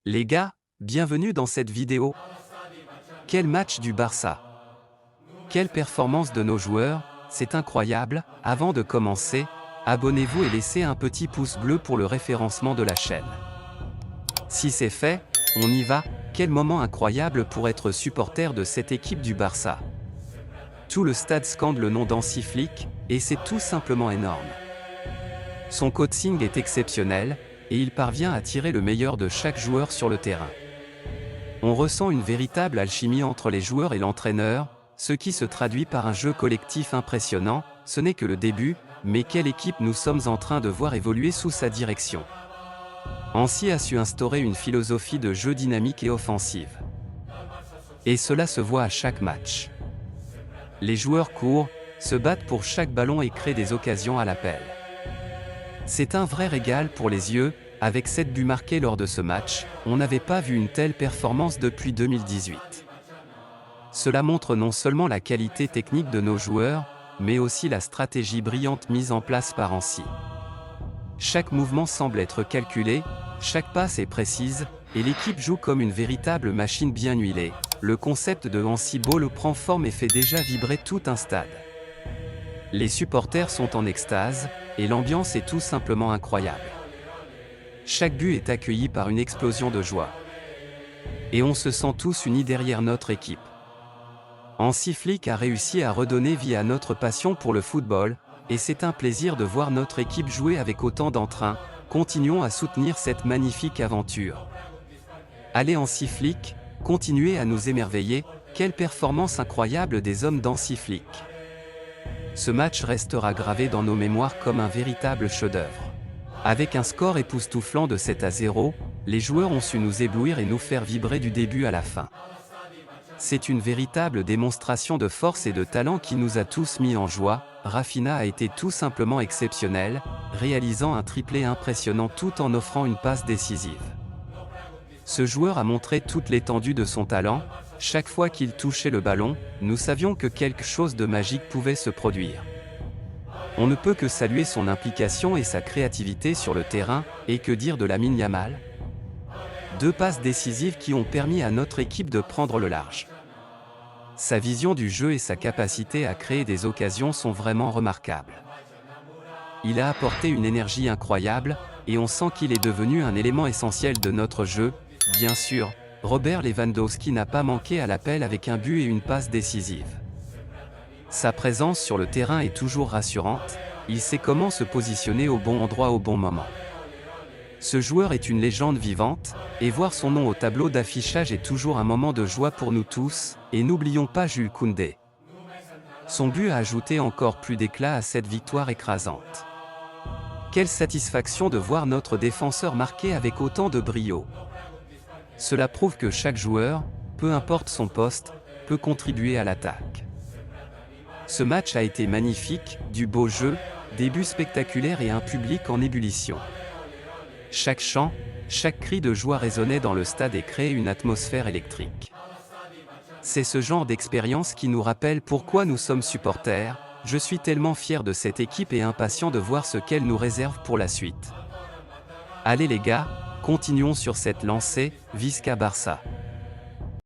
Les gars, bienvenue dans cette vidéo. Quel match du Barça! Quelle performance de nos joueurs, c'est incroyable. Avant de commencer, abonnez-vous et laissez un petit pouce bleu pour le référencement de la chaîne. Si c'est fait, on y va. Quel moment incroyable pour être supporter de cette équipe du Barça. Tout le stade scande le nom d'Hansi Flick, et c'est tout simplement énorme. Son coaching est exceptionnel, et il parvient à tirer le meilleur de chaque joueur sur le terrain. On ressent une véritable alchimie entre les joueurs et l'entraîneur, ce qui se traduit par un jeu collectif impressionnant. Ce n'est que le début, mais quelle équipe nous sommes en train de voir évoluer sous sa direction. Hansi a su instaurer une philosophie de jeu dynamique et offensive. Et cela se voit à chaque match. Les joueurs courent, se battent pour chaque ballon et créent des occasions à l'appel. C'est un vrai régal pour les yeux. Avec 7 buts marqués lors de ce match, on n'avait pas vu une telle performance depuis 2018. Cela montre non seulement la qualité technique de nos joueurs, mais aussi la stratégie brillante mise en place par Hansi. Chaque mouvement semble être calculé, chaque passe est précise, et l'équipe joue comme une véritable machine bien huilée. Le concept de Hansi Ball prend forme et fait déjà vibrer tout un stade. Les supporters sont en extase, et l'ambiance est tout simplement incroyable. Chaque but est accueilli par une explosion de joie. Et on se sent tous unis derrière notre équipe. Hansi Flick a réussi à redonner vie à notre passion pour le football, et c'est un plaisir de voir notre équipe jouer avec autant d'entrain. Continuons à soutenir cette magnifique aventure. Allez Hansi Flick, continuez à nous émerveiller. Quelle performance incroyable des hommes d'Hansi Flick. Ce match restera gravé dans nos mémoires comme un véritable chef-d'œuvre. Avec un score époustouflant de 7-0, les joueurs ont su nous éblouir et nous faire vibrer du début à la fin. C'est une véritable démonstration de force et de talent qui nous a tous mis en joie. Rafinha a été tout simplement exceptionnel, réalisant un triplé impressionnant tout en offrant une passe décisive. Ce joueur a montré toute l'étendue de son talent. Chaque fois qu'il touchait le ballon, nous savions que quelque chose de magique pouvait se produire. On ne peut que saluer son implication et sa créativité sur le terrain, et que dire de Lamine Yamal? 2 passes décisives qui ont permis à notre équipe de prendre le large. Sa vision du jeu et sa capacité à créer des occasions sont vraiment remarquables. Il a apporté une énergie incroyable, et on sent qu'il est devenu un élément essentiel de notre jeu. Bien sûr, Robert Lewandowski n'a pas manqué à l'appel avec un but et une passe décisive. Sa présence sur le terrain est toujours rassurante, il sait comment se positionner au bon endroit au bon moment. Ce joueur est une légende vivante, et voir son nom au tableau d'affichage est toujours un moment de joie pour nous tous, et n'oublions pas Jules Koundé. Son but a ajouté encore plus d'éclat à cette victoire écrasante. Quelle satisfaction de voir notre défenseur marquer avec autant de brio. Cela prouve que chaque joueur, peu importe son poste, peut contribuer à l'attaque. Ce match a été magnifique, du beau jeu, des buts spectaculaires et un public en ébullition. Chaque chant, chaque cri de joie résonnait dans le stade et créait une atmosphère électrique. C'est ce genre d'expérience qui nous rappelle pourquoi nous sommes supporters. Je suis tellement fier de cette équipe et impatient de voir ce qu'elle nous réserve pour la suite. Allez les gars, continuons sur cette lancée, Visca Barça.